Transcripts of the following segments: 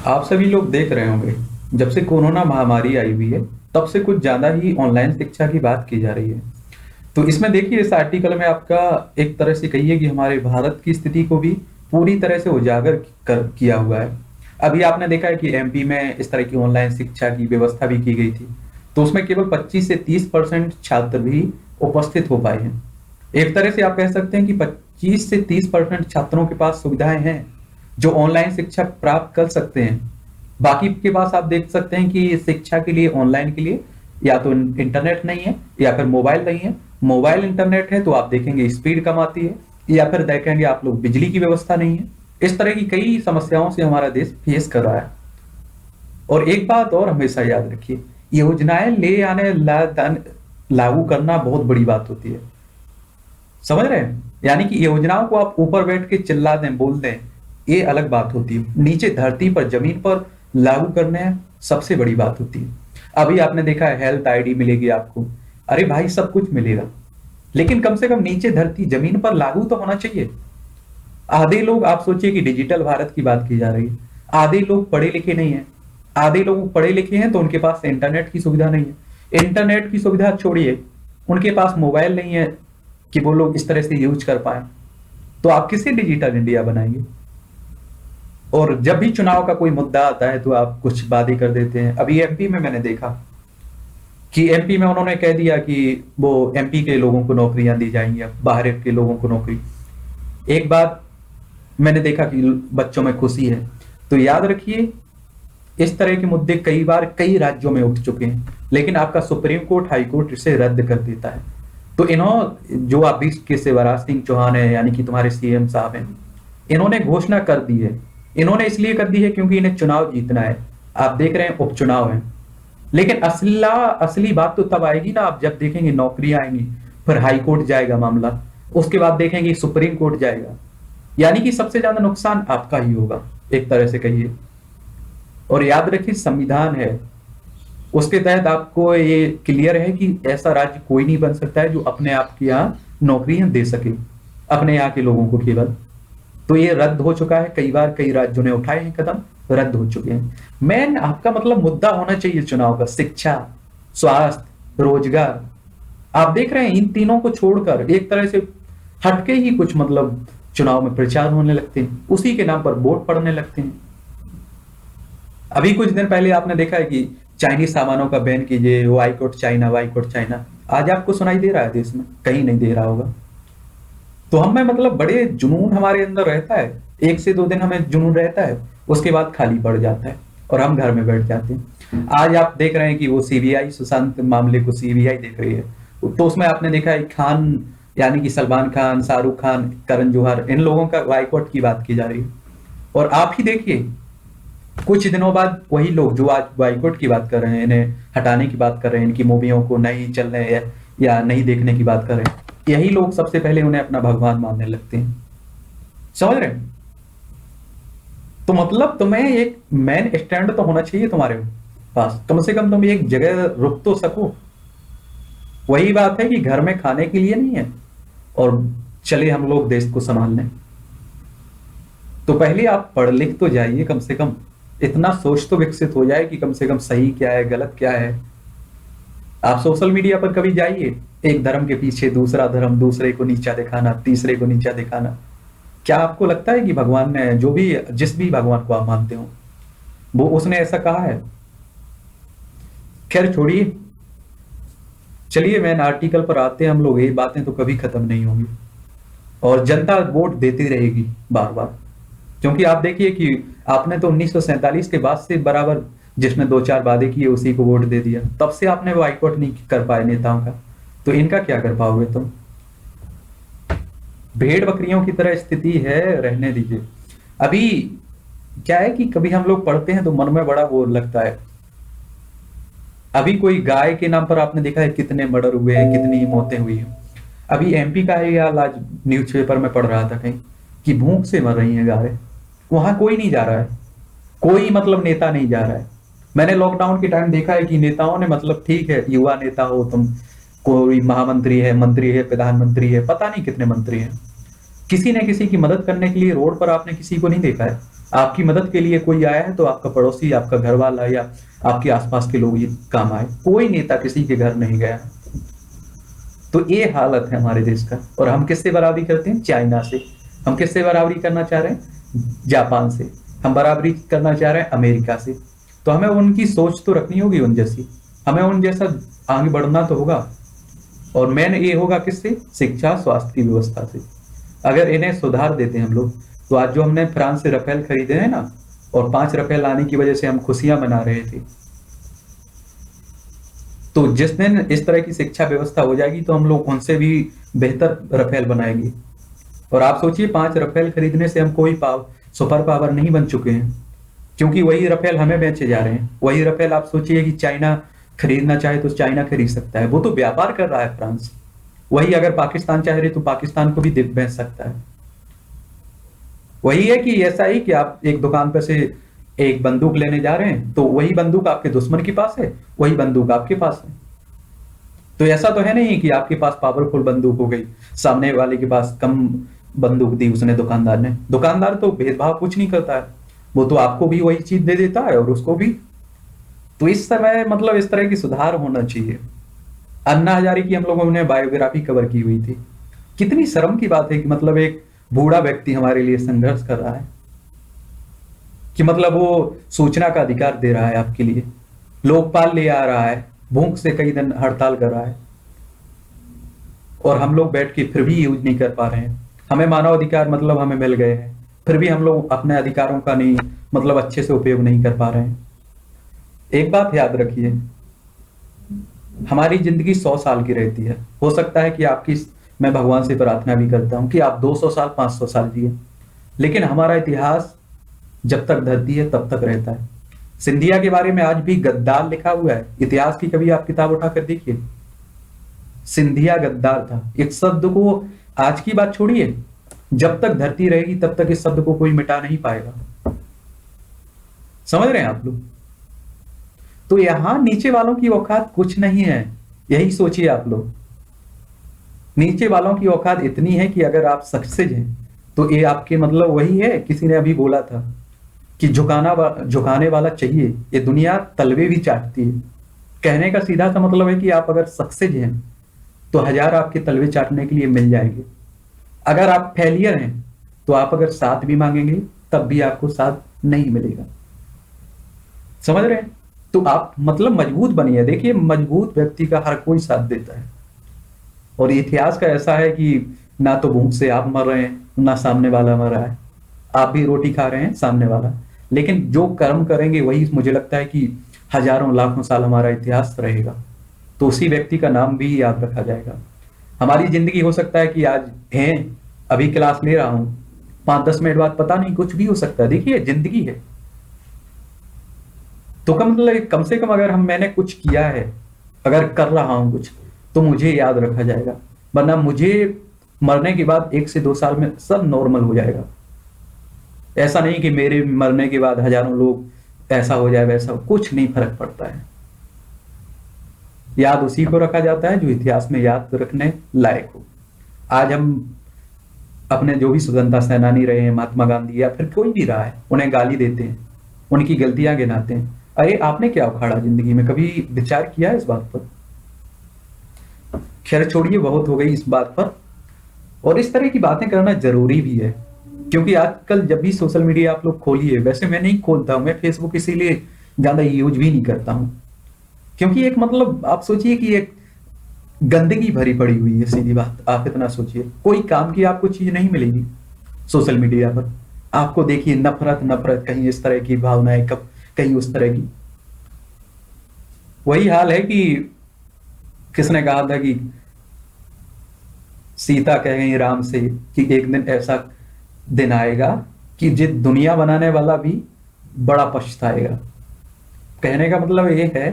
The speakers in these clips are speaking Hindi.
आप सभी लोग देख रहे होंगे, जब से कोरोना महामारी आई हुई है तब से कुछ ज्यादा ही ऑनलाइन शिक्षा की बात की जा रही है। तो इसमें देखिए, इस आर्टिकल में आपका एक तरह से कहिए कि हमारे भारत की स्थिति को भी पूरी तरह से उजागर कर किया हुआ है। अभी आपने देखा है कि एमपी में इस तरह की ऑनलाइन शिक्षा की व्यवस्था भी की गई थी, तो उसमें केवल 25 से 30% छात्र भी उपस्थित हो पाए हैं। एक तरह से आप कह सकते हैं कि 25 से 30% छात्रों के पास सुविधाएं हैं जो ऑनलाइन शिक्षा प्राप्त कर सकते हैं। बाकी के पास आप देख सकते हैं कि शिक्षा के लिए, ऑनलाइन के लिए या तो इंटरनेट नहीं है या फिर मोबाइल नहीं है। मोबाइल इंटरनेट है तो आप देखेंगे स्पीड कम आती है, या फिर देखेंगे आप लोग बिजली की व्यवस्था नहीं है। इस तरह की कई समस्याओं से हमारा देश फेस कर रहा है। और एक बात और हमेशा याद रखिए, योजनाएं ले आने लागू करना बहुत बड़ी बात होती है। समझ रहे हैं? यानी कि योजनाओं को आप ऊपर बैठ के चिल्ला दें, बोल दें, ये अलग बात होती है। नीचे धरती पर, जमीन पर लागू करने सबसे बड़ी बात होती है। अभी आपने देखा है हेल्थ आईडी मिलेगी आपको। अरे भाई, सब कुछ मिलेगा, लेकिन कम से कम नीचे धरती जमीन पर लागू तो होना चाहिए। आधे लोग, आप सोचिए कि डिजिटल भारत की बात की जा रही है, आधे लोग पढ़े लिखे नहीं है। आधे लोग पढ़े लिखे हैं तो उनके पास इंटरनेट की सुविधा नहीं है। इंटरनेट की सुविधा छोड़िए, उनके पास मोबाइल नहीं है कि वो लोग इस तरह से यूज कर पाए। तो आप किसे डिजिटल इंडिया बनाएंगे? और जब भी चुनाव का कोई मुद्दा आता है तो आप कुछ बातें कर देते हैं। अभी एमपी में मैंने देखा कि एमपी में उन्होंने कह दिया कि वो एमपी के लोगों को नौकरियां दी जाएंगी, अब बाहर के लोगों को नौकरी। एक बात मैंने देखा कि बच्चों में खुशी है। तो याद रखिए, इस तरह के मुद्दे कई बार कई राज्यों में उठ चुके हैं, लेकिन आपका सुप्रीम कोर्ट, हाई कोर्ट इसे रद्द कर देता है। तो जो अभी के शिवराज सिंह चौहान है, यानी कि तुम्हारे सीएम साहब हैं, इन्होंने घोषणा कर दी है। इन्होंने इसलिए कर दी है क्योंकि इन्हें चुनाव जीतना है। आप देख रहे हैं उपचुनाव है, लेकिन असली बात तो तब आएगी ना, आप जब देखेंगे नौकरियां आएंगी, फिर हाई कोर्ट जाएगा मामला, उसके बाद देखेंगे सुप्रीम कोर्ट जाएगा। यानी कि सबसे ज्यादा नुकसान आपका ही होगा, एक तरह से कहिए। और याद रखिए, संविधान है, उसके तहत आपको ये क्लियर है कि ऐसा राज्य कोई नहीं बन सकता है जो अपने आप की यहाँ नौकरियां दे सके अपने यहाँ के लोगों को केवल। तो ये रद्द हो चुका है, कई बार कई राज्यों ने उठाए हैं कदम, रद्द हो चुके हैं। मेन आपका मतलब मुद्दा होना चाहिए चुनाव का शिक्षा, स्वास्थ्य, रोजगार। आप देख रहे हैं इन तीनों को छोड़कर एक तरह से हटके ही कुछ मतलब चुनाव में प्रचार होने लगते हैं, उसी के नाम पर वोट पड़ने लगते हैं। अभी कुछ दिन पहले आपने देखा है कि चाइनीज सामानों का बैन कीजिए, वाइकआउट चाइना, वाइकआउट चाइना। आज आपको सुनाई दे रहा है देश में? कहीं नहीं दे रहा होगा। तो हमें मतलब बड़े जुनून हमारे अंदर रहता है, 1 से 2 दिन हमें जुनून रहता है, उसके बाद खाली पड़ जाता है और हम घर में बैठ जाते हैं। आज आप देख रहे हैं कि वो सीबीआई, सुशांत मामले को सीबीआई देख रही है। तो उसमें आपने देखा है खान, यानी कि सलमान खान, शाहरुख खान, करण जौहर, इन लोगों का बाइकआउट की बात की जा रही है। और आप ही देखिए, कुछ दिनों बाद वही लोग जो आज बाइकआउट की बात कर रहे हैं, इन्हें हटाने की बात कर रहे हैं, इनकी मूवियों को नहीं चलने या नहीं देखने की बात कर रहे हैं, यही लोग सबसे पहले उन्हें अपना भगवान मानने लगते हैं। समझ रहे हैं? तो मतलब तुम्हें एक मेन स्टैंड तो होना चाहिए तुम्हारे पास, कम से कम तुम एक जगह रुक तो सको। वही बात है कि घर में खाने के लिए नहीं है और चले हम लोग देश को संभालने। तो पहले आप पढ़ लिख तो जाइए, कम से कम इतना सोच तो विकसित हो जाए कि कम से कम सही क्या है, गलत क्या है। आप सोशल मीडिया पर कभी जाइए, एक धर्म के पीछे दूसरा धर्म, दूसरे को नीचा दिखाना, तीसरे को नीचा दिखाना। क्या आपको लगता है कि भगवान ने, जिस भी भगवान को आप मानते हो, वो उसने ऐसा कहा है? खैर छोड़िए, चलिए मेन आर्टिकल पर आते हैं हम लोग। ये बातें तो कभी खत्म नहीं होंगी और जनता वोट देती रहेगी बार बार। क्योंकि आप देखिए कि आपने तो 1947 के बाद से बराबर जिसने 2-4 वादे किए उसी को वोट दे दिया, तब से आपने बाइकआउट नहीं कर पाए नेताओं का। तो इनका क्या कर पाओगे तुम? भेड़ बकरियों की तरह स्थिति है, रहने दीजिए। अभी क्या है कि कभी हम लोग पढ़ते हैं तो मन में बड़ा वो लगता है। अभी कोई गाय के नाम पर आपने देखा है कितने मर्डर हुए हैं, कितनी मौतें हुई हैं। अभी एमपी का है, या आज न्यूज़पेपर में पढ़ रहा था कहीं कि भूख से मर रही हैं गाय। वहां कोई नहीं जा रहा है, कोई मतलब नेता नहीं जा रहा है। मैंने लॉकडाउन के टाइम देखा है कि नेताओं ने, मतलब ठीक है युवा नेता हो तुम, कोई महामंत्री है, मंत्री है, प्रधानमंत्री है, पता नहीं कितने मंत्री हैं, किसी ने किसी की मदद करने के लिए रोड पर आपने किसी को नहीं देखा है। आपकी मदद के लिए कोई आया है तो आपका पड़ोसी, आपका घर वाला या आपके आसपास के लोग ये काम आए। कोई नेता किसी के घर नहीं गया। तो ये हालत है हमारे देश का। और हम किससे बराबरी करते हैं? चाइना से। हम किससे बराबरी करना चाह रहे हैं? जापान से। हम बराबरी करना चाह रहे हैं अमेरिका से। तो हमें उनकी सोच तो रखनी होगी उन जैसी, हमें उन जैसा आगे बढ़ना तो होगा। और मेन ये होगा किससे? शिक्षा, स्वास्थ्य की व्यवस्था से। अगर इन्हें सुधार देते हैं हम लोग, तो आज जो हमने फ्रांस से रफेल खरीदे हैं ना, और 5 रफेल आने की वजह से हम खुशियां मना रहे थे, तो जिस दिन इस तरह की शिक्षा व्यवस्था हो जाएगी तो हम लोग उनसे भी बेहतर रफेल बनाएंगे। और आप सोचिए, 5 रफेल खरीदने से हम कोई सुपर पावर नहीं बन चुके हैं, क्योंकि वही रफेल हमें बेचे जा रहे हैं। वही रफेल आप सोचिए कि चाइना खरीदना चाहे तो चाइना खरीद सकता है, वो तो व्यापार कर रहा है फ्रांस। वही अगर पाकिस्तान चाहे रहे तो पाकिस्तान को भी बेच सकता है। वही है कि ऐसा ही कि आप एक दुकान पर से एक बंदूक लेने जा रहे हैं, तो वही बंदूक आपके दुश्मन के पास है, वही बंदूक आपके पास है। तो ऐसा तो है नहीं कि आपके पास पावरफुल बंदूक हो गई, सामने वाले के पास कम बंदूक दी उसने दुकानदार ने। दुकानदार तो भेदभाव कुछ नहीं करता है, वो तो आपको भी वही चीज दे देता है और उसको भी। तो इस समय मतलब इस तरह की सुधार होना चाहिए। अन्ना हजारे की हम लोगों ने बायोग्राफी कवर की हुई थी। कितनी शर्म की बात है कि मतलब एक बूढ़ा व्यक्ति हमारे लिए संघर्ष कर रहा है, कि मतलब वो सूचना का अधिकार दे रहा है आपके लिए, लोकपाल ले आ रहा है, भूख से कई दिन हड़ताल कर रहा है, और हम लोग बैठ के फिर भी यूज नहीं कर पा रहे हैं। हमें मानव अधिकार मतलब हमें मिल गए हैं, फिर भी हम लोग अपने अधिकारों का नहीं मतलब अच्छे से उपयोग नहीं कर पा रहे हैं। एक बात याद रखिए, हमारी जिंदगी 100 साल की रहती है। हो सकता है कि आपकी, मैं भगवान से प्रार्थना भी करता हूं कि आप 200 साल 500 साल जिए, लेकिन हमारा इतिहास जब तक धरती है तब तक रहता है। सिंधिया के बारे में आज भी गद्दार लिखा हुआ है। इतिहास की कभी आप किताब उठाकर देखिए, सिंधिया गद्दार था। इस शब्द को, आज की बात छोड़िए, जब तक धरती रहेगी तब तक इस शब्द को कोई मिटा नहीं पाएगा। समझ रहे हैं आप लोग? तो यहां नीचे वालों की औकात कुछ नहीं है, यही सोचिए आप लोग। नीचे वालों की औकात इतनी है कि अगर आप सक्सेस हैं तो ये आपके मतलब वही है, किसी ने अभी बोला था कि झुकाने वाला चाहिए, ये दुनिया तलवे भी चाटती है। कहने का सीधा सा मतलब है कि आप अगर सक्सेस हैं तो 1000 आपके तलवे चाटने के लिए मिल जाएंगे। अगर आप फेलियर हैं तो आप अगर साथ भी मांगेंगे तब भी आपको साथ नहीं मिलेगा। समझ रहे हैं? तो आप मतलब मजबूत बनिए। देखिए, मजबूत व्यक्ति का हर कोई साथ देता है। और इतिहास का ऐसा है कि ना तो भूख से आप मर रहे हैं, ना सामने वाला मर रहा है। आप भी रोटी खा रहे हैं, सामने वाला, लेकिन जो कर्म करेंगे वही मुझे लगता है कि हजारों लाखों साल हमारा इतिहास रहेगा। तो उसी व्यक्ति का नाम भी याद रखा जाएगा। हमारी जिंदगी हो सकता है कि आज है, अभी क्लास ले रहा हूं, 5-10 मिनट बाद पता नहीं कुछ भी हो सकता है। देखिए, जिंदगी है। तो कम से कम अगर मैंने कुछ किया है, अगर कर रहा हूं कुछ, तो मुझे याद रखा जाएगा। वरना मुझे मरने के बाद 1 से 2 साल में सब नॉर्मल हो जाएगा। ऐसा नहीं कि मेरे मरने के बाद हजारों लोग ऐसा हो जाए वैसा, कुछ नहीं फर्क पड़ता है। याद उसी को रखा जाता है जो इतिहास में याद रखने लायक हो। आज हम अपने जो भी स्वतंत्रता सेनानी रहे हैं, महात्मा गांधी या फिर कोई भी रहा है, उन्हें गाली देते हैं, उनकी गलतियां गिनाते हैं। अरे आपने क्या उखाड़ा जिंदगी में? कभी विचार किया है इस बात पर? खैर छोड़िए, बहुत हो गई इस बात पर। और इस तरह की बातें करना जरूरी भी है, क्योंकि आजकल जब भी सोशल मीडिया आप लोग खोलिए, वैसे मैं नहीं खोलता हूं, मैं फेसबुक इसीलिए ज्यादा यूज भी नहीं करता हूं, क्योंकि एक मतलब आप सोचिए कि एक गंदगी भरी पड़ी हुई है। सीधी बात, आप इतना सोचिए, कोई काम की आपको चीज नहीं मिलेगी सोशल मीडिया पर। आपको देखिए नफरत नफरत, कहीं इस तरह की भावनाएं, कब कहीं उस तरह की। वही हाल है कि किसने कहा था कि सीता कह गई राम से कि एक दिन ऐसा दिन आएगा कि जिस दुनिया बनाने वाला भी बड़ा पछताएगा। कहने का मतलब ये है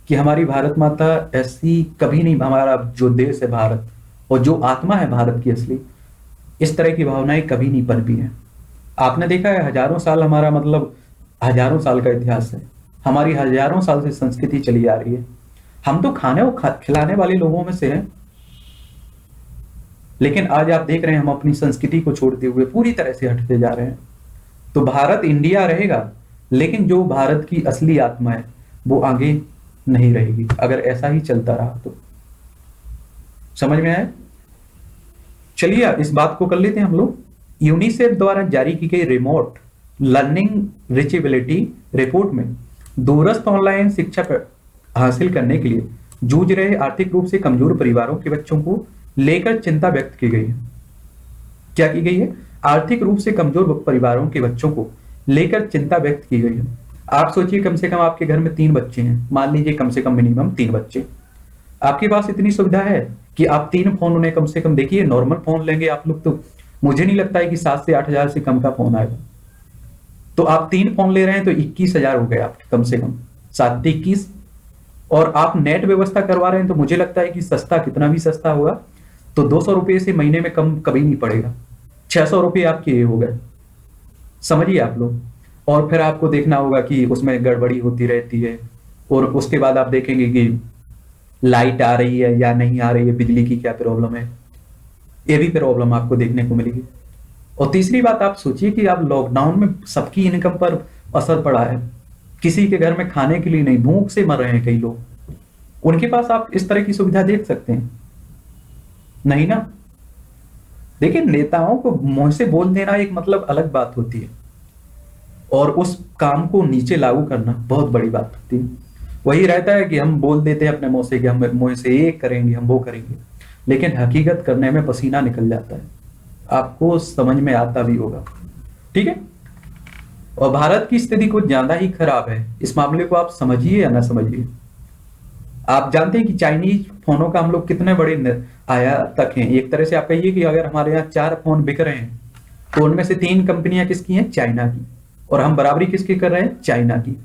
कि हमारी भारत माता ऐसी कभी नहीं, हमारा जो देश है भारत, और जो आत्मा है भारत की असली, इस तरह की भावनाएं कभी नहीं पनपी हैं। आपने देखा है, हजारों साल हमारा मतलब हजारों साल का इतिहास है, हमारी हजारों साल से संस्कृति चली आ रही है। हम तो खाने और खिलाने वाले लोगों में से हैं, लेकिन आज आप देख रहे हैं हम अपनी संस्कृति को छोड़ते हुए पूरी तरह से हटते जा रहे हैं। तो भारत इंडिया रहेगा, लेकिन जो भारत की असली आत्मा है वो आगे नहीं रहेगी अगर ऐसा ही चलता रहा तो। समझ में आया? चलिए इस बात को कर लेते हैं हम लोग। यूनिसेफ द्वारा जारी की गई रिमोट लर्निंग रीचेबिलिटी रिपोर्ट में दूरस्थ ऑनलाइन शिक्षा हासिल करने के लिए जूझ रहे आर्थिक रूप से कमजोर परिवारों के बच्चों को लेकर चिंता व्यक्त की गई है। क्या की गई है? आर्थिक रूप से कमजोर परिवारों के बच्चों को लेकर चिंता व्यक्त की गई है। आप सोचिए, कम से कम आपके घर में 3 बच्चे हैं, मान लीजिए कम से कम मिनिमम 3 बच्चे, आपके पास इतनी सुविधा है कि आप 3 फोन उन्हें कम से कम, देखिए नॉर्मल फोन लेंगे आप लोग तो मुझे नहीं लगता है कि 7 से 8 हजार से कम का फोन आएगा। तो आप 3 फोन ले रहे हैं तो 21,000 हो गए आपके, कम से कम 7 21, और आप नेट व्यवस्था करवा रहे हैं तो मुझे लगता है कि सस्ता, कितना भी सस्ता होगा तो 200 रुपये से महीने में कम कभी नहीं पड़ेगा। 600 रुपये आपके ये हो गए, समझिए आप लोग। और फिर आपको देखना होगा कि उसमें गड़बड़ी होती रहती है, और उसके बाद आप देखेंगे कि लाइट आ रही है या नहीं आ रही है, बिजली की क्या प्रॉब्लम है, ये भी प्रॉब्लम आपको देखने को मिलेगी। और तीसरी बात, आप सोचिए कि आप लॉकडाउन में सबकी इनकम पर असर पड़ा है, किसी के घर में खाने के लिए नहीं, भूख से मर रहे हैं कई लोग, उनके पास आप इस तरह की सुविधा देख सकते हैं? नहीं ना। देखिए, नेताओं को मुंह से बोल देना एक मतलब अलग बात होती है, और उस काम को नीचे लागू करना बहुत बड़ी बात होती है। वही रहता है कि हम बोल देते हैं अपने मुंह से कि हम मुंह से ये करेंगे, हम वो करेंगे, लेकिन हकीकत करने में पसीना निकल जाता है, आपको समझ में आता भी होगा। ठीक है। और भारत की स्थिति कुछ ज्यादा ही खराब है, इस मामले को आप समझिए या ना समझिए। आप जानते हैं कि चाइनीज फोनों का हम लोग कितने बड़े आयातक हैं। एक तरह से आप कहिए कि अगर हमारे यहाँ 4 फोन बिक रहे हैं तो उनमें से 3 कंपनियां किसकी हैं? चाइना की। और हम बराबरी किसकी कर रहे हैं? चाइना की।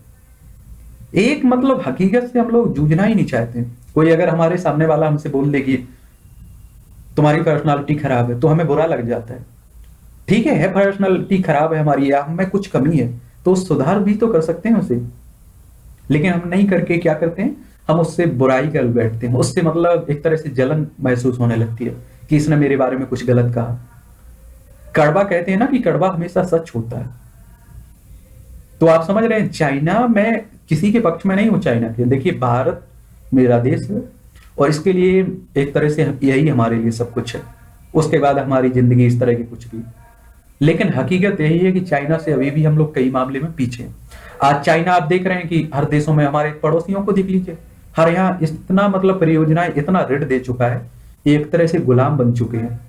एक मतलब हकीकत से हम लोग जूझना ही नहीं चाहते। कोई अगर हमारे सामने वाला हमसे बोल दे कि तुम्हारी पर्सनालिटी खराब है तो हमें बुरा लग जाता है। ठीक है पर्सनालिटी खराब है हमारी, या हमें कुछ कमी है तो सुधार भी तो कर सकते हैं उसे, लेकिन हम नहीं करके क्या करते हैं, हम उससे बुराई कर बैठते हैं, उससे मतलब एक तरह से जलन महसूस होने लगती है कि इसने मेरे बारे में कुछ गलत कहा। कड़वा कहते हैं ना कि कड़वा हमेशा सच होता है। तो आप समझ रहे हैं, चाइना, मैं किसी के पक्ष में नहीं हूं चाइना के, देखिए भारत मेरा देश है और इसके लिए एक तरह से यही हमारे लिए सब कुछ है, उसके बाद हमारी जिंदगी इस तरह की कुछ भी। लेकिन हकीकत यही है कि चाइना से अभी भी हम लोग कई मामले में पीछे हैं। आज चाइना आप देख रहे हैं कि हर देशों में, हमारे पड़ोसियों को देख लीजिए, हर यहाँ इतना मतलब परियोजनाएं, इतना ऋण दे चुका है, एक तरह से गुलाम बन चुके हैं।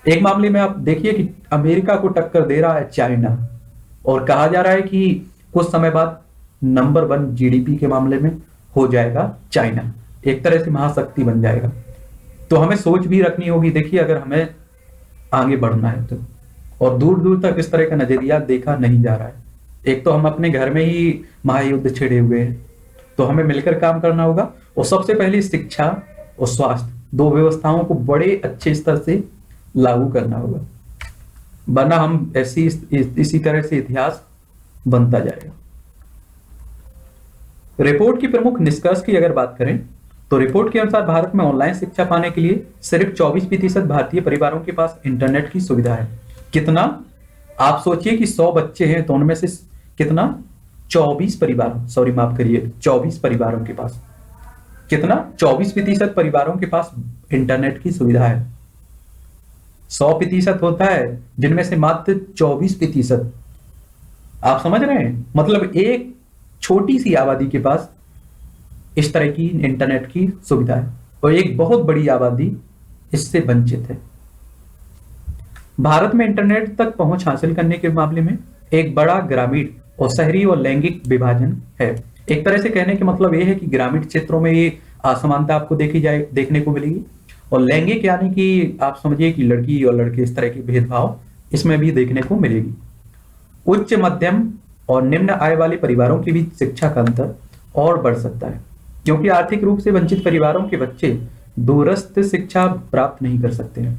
एक मामले में आप देखिए कि अमेरिका को टक्कर दे रहा है चाइना, और कहा जा रहा है कि कुछ समय बाद नंबर 1 जीडीपी के मामले में हो जाएगा चाइना, एक तरह से महाशक्ति बन जाएगा। तो हमें सोच भी रखनी होगी, देखिए अगर हमें आगे बढ़ना है तो, और दूर दूर तक इस तरह का नजरिया देखा नहीं जा रहा है। एक तो हम अपने घर में ही महायुद्ध छिड़े हुए हैं, तो हमें मिलकर काम करना होगा, और सबसे पहले शिक्षा और स्वास्थ्य 2 व्यवस्थाओं को बड़े अच्छे स्तर से लागू करना होगा, वरना हम इसी तरह से इतिहास बनता जाएगा। रिपोर्ट की प्रमुख निष्कर्ष की अगर बात करें तो रिपोर्ट के अनुसार भारत में ऑनलाइन शिक्षा पाने के लिए सिर्फ 24% भारतीय परिवारों के पास इंटरनेट की सुविधा है। कितना? आप सोचिए कि 100 बच्चे हैं तो उनमें से कितना? 24 परिवार, सॉरी माफ करिए, 24 परिवारों के पास कितना? 24% परिवारों के पास इंटरनेट की सुविधा है। 100% होता है जिनमें से मात्र 24%। आप समझ रहे हैं, मतलब एक छोटी सी आबादी के पास इस तरह की इंटरनेट की सुविधा है, और एक बहुत बड़ी आबादी इससे वंचित है। भारत में इंटरनेट तक पहुंच हासिल करने के मामले में एक बड़ा ग्रामीण और शहरी और लैंगिक विभाजन है। एक तरह से कहने के मतलब यह है कि ग्रामीण क्षेत्रों में ये असमानता आपको देखने को मिलेगी, और लैंगिक यानी कि आप समझिए कि लड़की और लड़के, इस तरह के भेदभाव इसमें भी देखने को मिलेगी। उच्च, मध्यम और निम्न आय वाले परिवारों के बीच शिक्षा का अंतर और बढ़ सकता है, क्योंकि आर्थिक रूप से वंचित परिवारों के बच्चे दूरस्थ शिक्षा प्राप्त नहीं कर सकते हैं।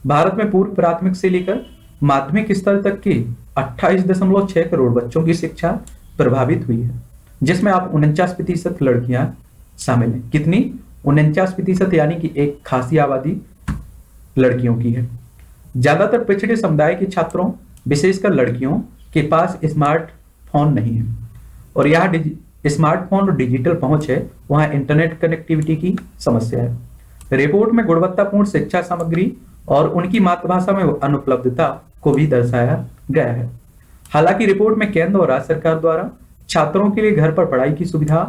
भारत में पूर्व प्राथमिक से लेकर माध्यमिक स्तर तक के 28.6 करोड़ बच्चों की शिक्षा प्रभावित हुई है, जिसमें आप 49% लड़कियां शामिल हैं। कितनी? 49%, यानी कि एक खासी आबादी लड़कियों की है। ज्यादातर पिछड़े समुदाय के छात्रों, विशेषकर लड़कियों के पास स्मार्टफोन नहीं है, और यहाँ स्मार्टफोन और डिजिटल पहुंच है, वहाँ इंटरनेट कनेक्टिविटी की समस्या है। रिपोर्ट में गुणवत्तापूर्ण शिक्षा सामग्री और उनकी मातृभाषा में अनुपलब्धता को भी दर्शाया गया है। हालांकि रिपोर्ट में केंद्र और राज्य सरकार द्वारा छात्रों के लिए घर पर पढ़ाई की सुविधा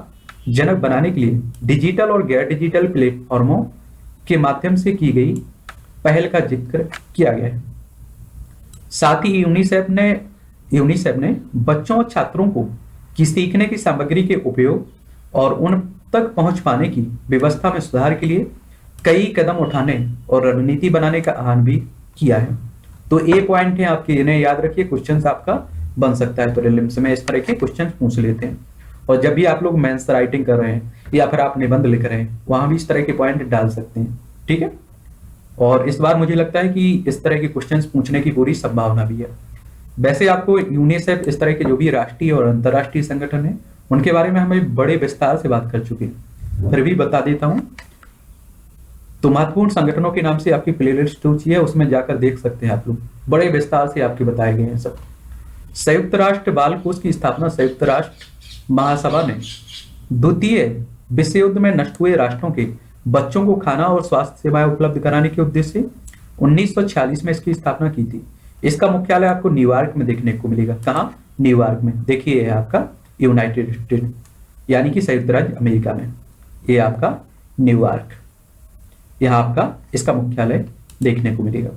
जनक बनाने के लिए डिजिटल और गैर डिजिटल प्लेटफॉर्मों के माध्यम से की गई पहल का जिक्र किया गया है। साथ ही यूनिसेफ ने बच्चों और छात्रों को की सीखने की सामग्री के उपयोग और उन तक पहुंच पाने की व्यवस्था में सुधार के लिए कई कदम उठाने और रणनीति बनाने का आह्वान भी किया है। तो ए पॉइंट है आपके, इन्हें याद रखिए, क्वेश्चन आपका बन सकता है। तो प्रीलिम्स में इस तरह के क्वेश्चन पूछ लेते हैं, और जब भी आप लोग मेंस राइटिंग कर रहे हैं या फिर आप निबंध लिख रहे हैं, वहां भी इस तरह के पॉइंट डाल सकते हैं। ठीक है, और इस बार मुझे लगता है कि इस तरह के क्वेश्चन पूछने की पूरी संभावना भी है। वैसे आपको यूनिसेफ, इस तरह के जो भी राष्ट्रीय और अंतर्राष्ट्रीय संगठन है, उनके बारे में हमें बड़े विस्तार से बात कर चुके हैं, फिर भी बता देता हूं। तो महत्वपूर्ण संगठनों के नाम से आपकी प्लेलिस्ट सूची है, उसमें जाकर देख सकते हैं आप लोग, बड़े विस्तार से आपके बताए गए हैं सब। संयुक्त राष्ट्र बाल कोष की स्थापना संयुक्त राष्ट्र महासभा ने द्वितीय विश्व युद्ध में नष्ट हुए राष्ट्रों के बच्चों को खाना और स्वास्थ्य सेवाएं उपलब्ध कराने के उद्देश्य से 1946 में इसकी स्थापना की थी। इसका मुख्यालय आपको न्यूयॉर्क में देखने को मिलेगा। कहाँ? न्यूयॉर्क में। देखिए है आपका यूनाइटेड स्टेट, यानी कि संयुक्त राज्य अमेरिका में, ये आपका न्यूयॉर्क, यहाँ आपका इसका मुख्यालय देखने को मिलेगा।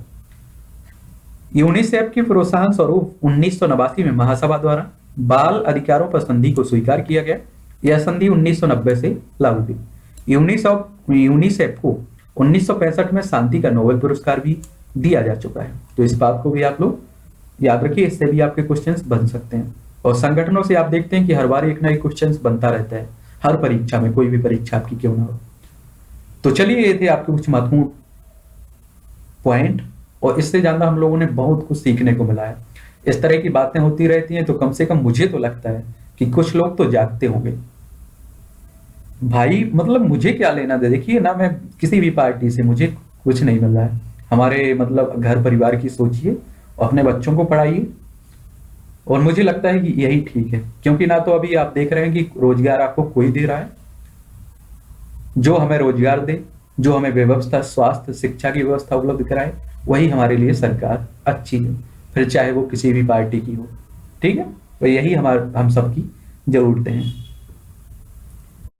यूनिसेफ के प्रोत्साहन स्वरूप 1989 में महासभा द्वारा बाल अधिकारों पर संधि को स्वीकार किया गया। यह संधि 1990 से लागू हुई। यूनिसेफ को 1965 में शांति का नोबेल पुरस्कार भी दिया जा चुका है। तो इस बात को भी आप लोग याद रखिए, इससे भी आपके क्वेश्चंस बन सकते हैं। और संगठनों से आप देखते हैं कि हर बार एक ना एक क्वेश्चंस बनता रहता है, हर परीक्षा में, कोई भी परीक्षा आपकी क्यों ना हो। तो चलिए, ये थे आपके कुछ महत्वपूर्ण पॉइंट, और इससे ज्यादा हम लोगों ने बहुत कुछ सीखने को मिला है। इस तरह की बातें होती रहती हैं, तो कम से कम मुझे तो लगता है कि कुछ लोग तो जागते होंगे। भाई मतलब मुझे क्या लेना दे, देखिए ना, मैं किसी भी पार्टी से मुझे कुछ नहीं मिल रहा है। हमारे मतलब घर परिवार की सोचिए और अपने बच्चों को पढ़ाइए, और मुझे लगता है कि यही ठीक है। क्योंकि ना तो अभी आप देख रहे हैं कि रोजगार आपको कोई दे रहा है, जो हमें रोजगार दे, जो हमें व्यवस्था, स्वास्थ्य, शिक्षा की व्यवस्था उपलब्ध कराए, वही हमारे लिए सरकार अच्छी है, फिर चाहे वो किसी भी पार्टी की हो। ठीक है, तो यही हम सबकी जरूरतें हैं।